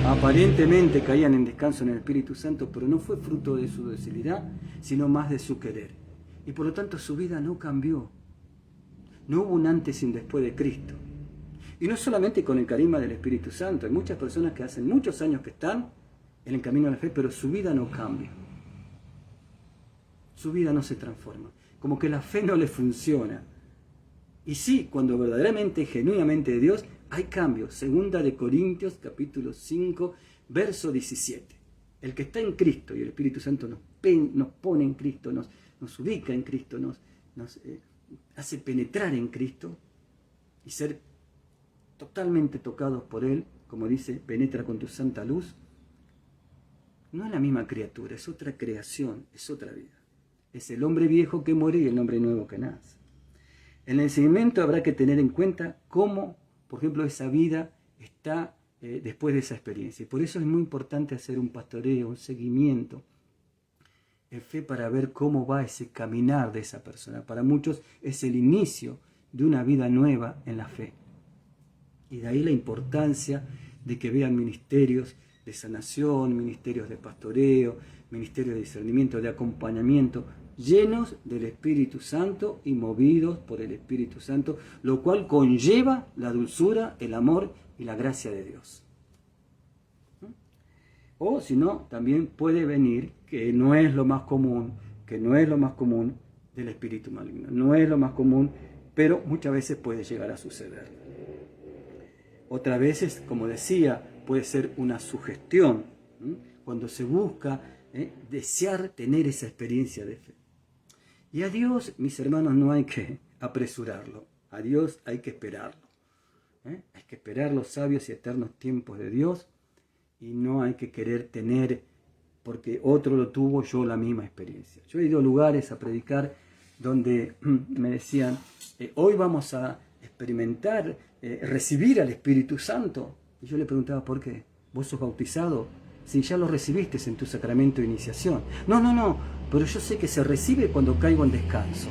aparentemente caían en descanso en el Espíritu Santo, pero no fue fruto de su docilidad, sino más de su querer. Y por lo tanto su vida no cambió. No hubo un antes y un después de Cristo. Y no solamente con el carisma del Espíritu Santo. Hay muchas personas que hacen muchos años que están en el camino de la fe, pero su vida no cambia. Su vida no se transforma. Como que la fe no le funciona. Y sí, cuando verdaderamente, genuinamente de Dios, hay cambios. Segunda de Corintios, capítulo 5, verso 17. El que está en Cristo y el Espíritu Santo nos pone en Cristo, nos ubica en Cristo, nos hace penetrar en Cristo y ser totalmente tocados por Él, como dice, penetra con tu santa luz. No es la misma criatura, es otra creación, es otra vida. Es el hombre viejo que muere y el hombre nuevo que nace. En el seguimiento habrá que tener en cuenta cómo, por ejemplo, esa vida está después de esa experiencia. Y por eso es muy importante hacer un pastoreo, un seguimiento en fe para ver cómo va ese caminar de esa persona. Para muchos es el inicio de una vida nueva en la fe. Y de ahí la importancia de que vean ministerios de sanación, ministerios de pastoreo, ministerios de discernimiento, de acompañamiento, llenos del Espíritu Santo y movidos por el Espíritu Santo, lo cual conlleva la dulzura, el amor y la gracia de Dios. O si no, también puede venir, que no es lo más común, del espíritu maligno. No es lo más común, pero muchas veces puede llegar a suceder. Otras veces, como decía, puede ser una sugestión, cuando se busca desear tener esa experiencia de fe. Y a Dios, mis hermanos, no hay que apresurarlo. A Dios hay que esperarlo. Hay que esperar los sabios y eternos tiempos de Dios y no hay que querer tener, porque otro lo tuvo, yo la misma experiencia. Yo he ido a lugares a predicar donde me decían, hoy vamos a experimentar, recibir al Espíritu Santo. Y yo le preguntaba, ¿por qué? ¿Vos sos bautizado? Si ya lo recibiste en tu sacramento de iniciación. No, pero yo sé que se recibe cuando caigo en descanso.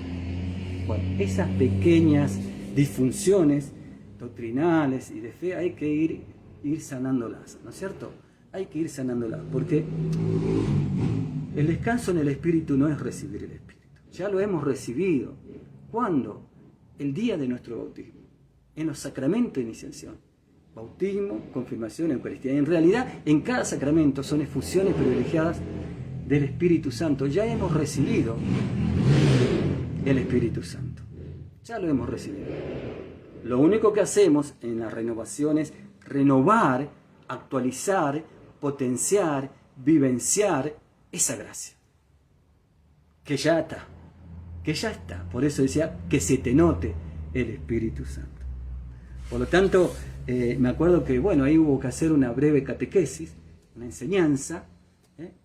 Bueno, esas pequeñas disfunciones doctrinales y de fe hay que ir sanándolas, ¿no es cierto? Hay que ir sanándolas, porque el descanso en el Espíritu no es recibir el Espíritu. Ya lo hemos recibido. ¿Cuándo? El día de nuestro bautismo, en los sacramentos de iniciación. Bautismo, confirmación, Eucaristía. En realidad, en cada sacramento son efusiones privilegiadas del Espíritu Santo. Ya hemos recibido el Espíritu Santo. Ya lo hemos recibido. Lo único que hacemos en la renovación es renovar, actualizar, potenciar, vivenciar esa gracia. Que ya está. Por eso decía que se te note el Espíritu Santo. Por lo tanto, me acuerdo que, ahí hubo que hacer una breve catequesis, una enseñanza,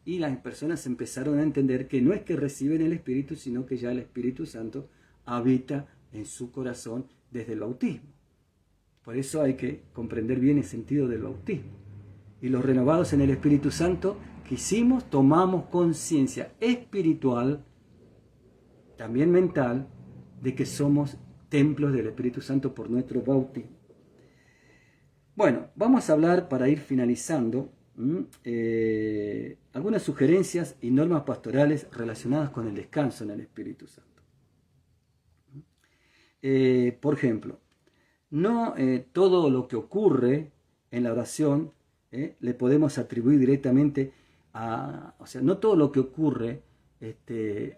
y las personas empezaron a entender que no es que reciben el Espíritu, sino que ya el Espíritu Santo habita en su corazón desde el bautismo. Por eso hay que comprender bien el sentido del bautismo. Y los renovados en el Espíritu Santo que hicimos, tomamos conciencia espiritual, también mental, de que somos templos del Espíritu Santo por nuestro bautismo. Bueno, vamos a hablar, para ir finalizando, algunas sugerencias y normas pastorales relacionadas con el descanso en el Espíritu Santo. Por ejemplo, no todo lo que ocurre en la oración le podemos atribuir directamente no todo lo que ocurre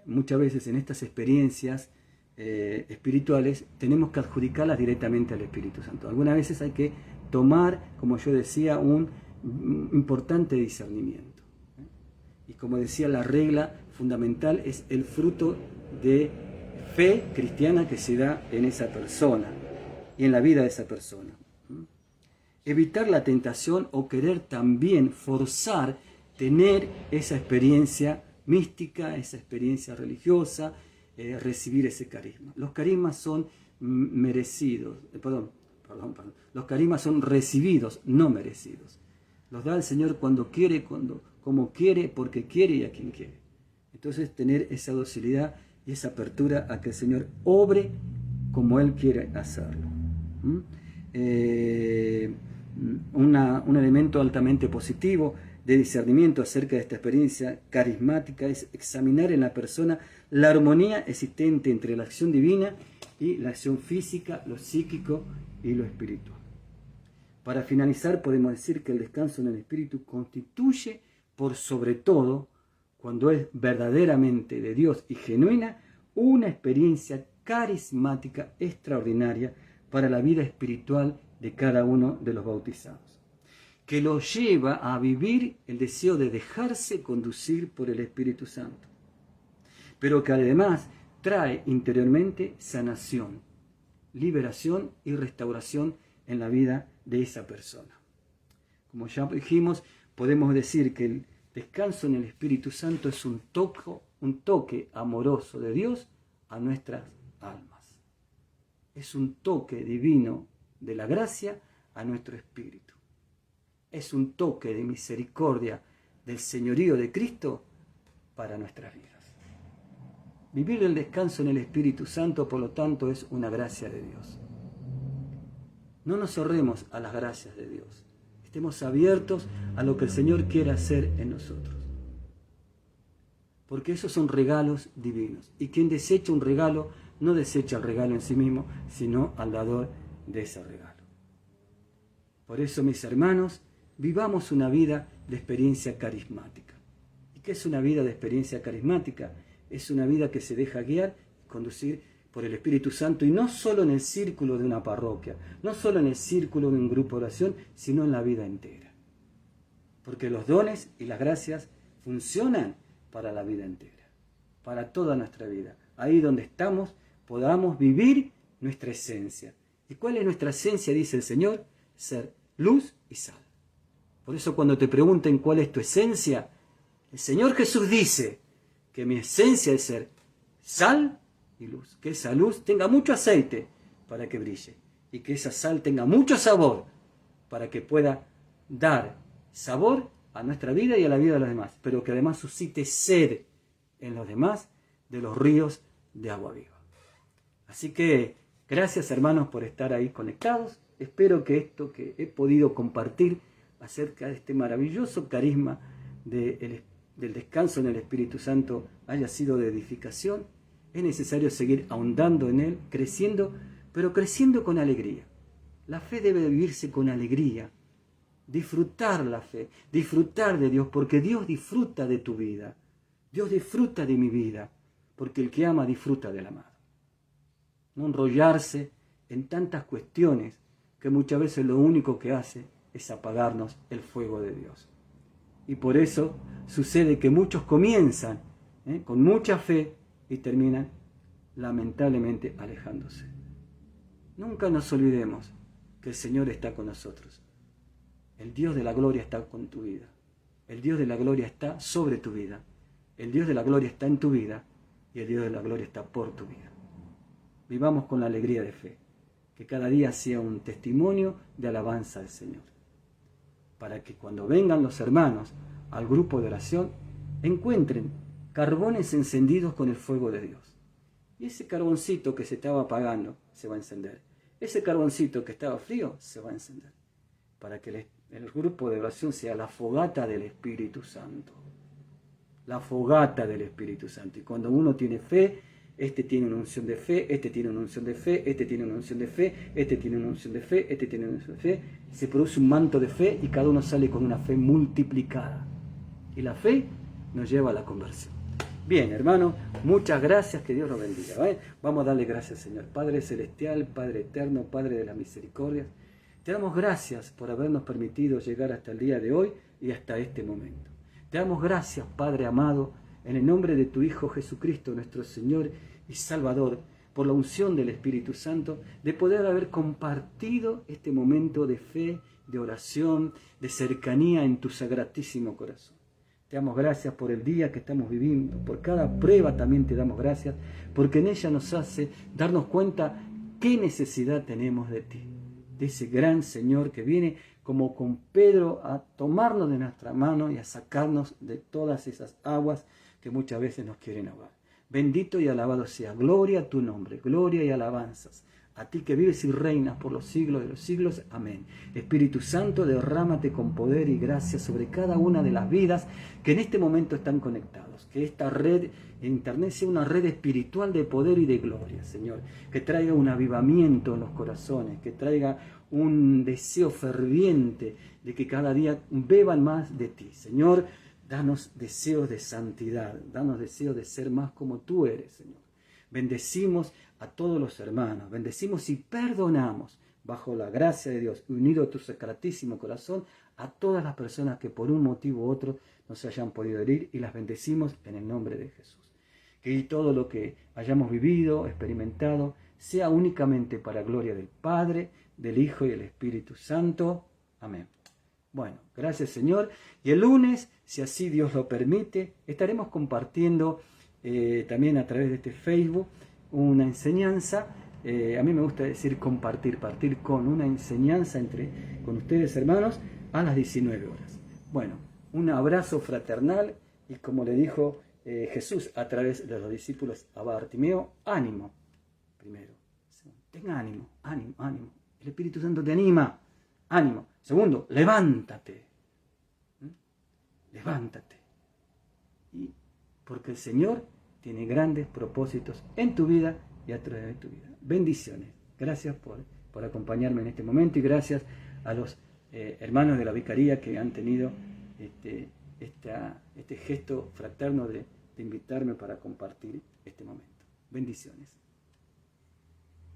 muchas veces en estas experiencias espirituales tenemos que adjudicarlas directamente al Espíritu Santo. Algunas veces hay que tomar, como yo decía, un importante discernimiento. Y como decía, la regla fundamental es el fruto de fe cristiana que se da en esa persona y en la vida de esa persona. Evitar la tentación o querer también forzar tener esa experiencia mística, esa experiencia religiosa, recibir ese carisma. Los carismas son merecidos, los carismas son recibidos, no merecidos. Los da el Señor cuando quiere, cuando como quiere, porque quiere y a quien quiere. Entonces tener esa docilidad y esa apertura a que el Señor obre como Él quiere hacerlo. Un elemento altamente positivo de discernimiento acerca de esta experiencia carismática es examinar en la persona la armonía existente entre la acción divina y la acción física, lo psíquico y lo espiritual. Para finalizar, podemos decir que el descanso en el espíritu constituye, por sobre todo, cuando es verdaderamente de Dios y genuina, una experiencia carismática extraordinaria para la vida espiritual de cada uno de los bautizados, que lo lleva a vivir el deseo de dejarse conducir por el Espíritu Santo, pero que además trae interiormente sanación, liberación y restauración en la vida de esa persona. Como ya dijimos, podemos decir que el descanso en el Espíritu Santo es un toque amoroso de Dios a nuestras almas. Es un toque divino de la gracia a nuestro espíritu. Es un toque de misericordia del señorío de Cristo para nuestras vidas. Vivir el descanso en el Espíritu Santo, por lo tanto, es una gracia de Dios. No nos cerremos a las gracias de Dios. Estemos abiertos a lo que el Señor quiere hacer en nosotros. Porque esos son regalos divinos. Y quien desecha un regalo, no desecha el regalo en sí mismo, sino al dador de ese regalo. Por eso, mis hermanos, vivamos una vida de experiencia carismática. ¿Y qué es una vida de experiencia carismática? Es una vida que se deja guiar y conducir por el Espíritu Santo, y no solo en el círculo de una parroquia, no solo en el círculo de un grupo de oración, sino en la vida entera. Porque los dones y las gracias funcionan para la vida entera, para toda nuestra vida. Ahí donde estamos, podamos vivir nuestra esencia. ¿Y cuál es nuestra esencia? Dice el Señor: ser luz y sal. Por eso cuando te pregunten cuál es tu esencia, el Señor Jesús dice que mi esencia es ser sal y luz. Que esa luz tenga mucho aceite para que brille, y que esa sal tenga mucho sabor para que pueda dar sabor a nuestra vida y a la vida de los demás, pero que además suscite sed en los demás de los ríos de agua viva. Así que gracias, hermanos, por estar ahí conectados. Espero que esto que he podido compartir acerca de este maravilloso carisma del descanso en el Espíritu Santo haya sido de edificación. Es necesario seguir ahondando en él, creciendo, pero creciendo con alegría. La fe debe vivirse con alegría. Disfrutar la fe, disfrutar de Dios, porque Dios disfruta de tu vida. Dios disfruta de mi vida, porque el que ama disfruta del amado. No enrollarse en tantas cuestiones que muchas veces lo único que hace es apagarnos el fuego de Dios. Y por eso sucede que muchos comienzan con mucha fe y terminan lamentablemente alejándose. Nunca nos olvidemos que el Señor está con nosotros. El Dios de la gloria está con tu vida. El Dios de la gloria está sobre tu vida. El Dios de la gloria está en tu vida. Y el Dios de la gloria está por tu vida. Vivamos con la alegría de fe. Que cada día sea un testimonio de alabanza al Señor. Para que cuando vengan los hermanos al grupo de oración, encuentren carbones encendidos con el fuego de Dios. Y ese carboncito que se estaba apagando se va a encender. Ese carboncito que estaba frío se va a encender. Para que el grupo de oración sea la fogata del Espíritu Santo. La fogata del Espíritu Santo. Y cuando uno tiene fe, este tiene una unción de fe, este tiene una unción de fe, este tiene una unción de fe, este tiene una unción de fe, este tiene una unción de fe. Se produce un manto de fe y cada uno sale con una fe multiplicada. Y la fe nos lleva a la conversión. Bien, hermano, muchas gracias, que Dios los bendiga. Vamos a darle gracias, Señor. Padre Celestial, Padre Eterno, Padre de la Misericordia. Te damos gracias por habernos permitido llegar hasta el día de hoy y hasta este momento. Te damos gracias, Padre amado, en el nombre de tu Hijo Jesucristo, nuestro Señor y Salvador, por la unción del Espíritu Santo, de poder haber compartido este momento de fe, de oración, de cercanía en tu sagratísimo corazón. Te damos gracias por el día que estamos viviendo, por cada prueba también te damos gracias, porque en ella nos hace darnos cuenta qué necesidad tenemos de ti, de ese gran Señor que viene como con Pedro, a tomarnos de nuestra mano y a sacarnos de todas esas aguas que muchas veces nos quieren ahogar. Bendito y alabado sea, gloria a tu nombre, gloria y alabanzas. A ti que vives y reinas por los siglos de los siglos. Amén. Espíritu Santo, derrámate con poder y gracia sobre cada una de las vidas que en este momento están conectados. Que esta red en internet sea una red espiritual de poder y de gloria, Señor. Que traiga un avivamiento en los corazones, que traiga un deseo ferviente de que cada día beban más de ti. Señor, danos deseos de santidad, danos deseos de ser más como tú eres, Señor. Bendecimos a todos los hermanos, bendecimos y perdonamos bajo la gracia de Dios, unido a tu sacratísimo corazón, a todas las personas que por un motivo u otro nos hayan podido herir, y las bendecimos en el nombre de Jesús. Que todo lo que hayamos vivido, experimentado, sea únicamente para gloria del Padre, del Hijo y del Espíritu Santo. Amén. Bueno, gracias Señor. Y el lunes, si así Dios lo permite, estaremos compartiendo también a través de este Facebook una enseñanza. A mí me gusta decir partir con una enseñanza con ustedes hermanos a las 19 horas. Bueno, un abrazo fraternal y como le dijo Jesús a través de los discípulos a Bartimeo, ánimo. Primero, tenga ánimo, ánimo, ánimo. El Espíritu Santo te anima, ánimo. Segundo, levántate. Levántate. Y porque el Señor tiene grandes propósitos en tu vida y a través de tu vida. Bendiciones. Gracias por acompañarme en este momento y gracias a los hermanos de la Vicaría que han tenido este gesto fraterno de invitarme para compartir este momento. Bendiciones.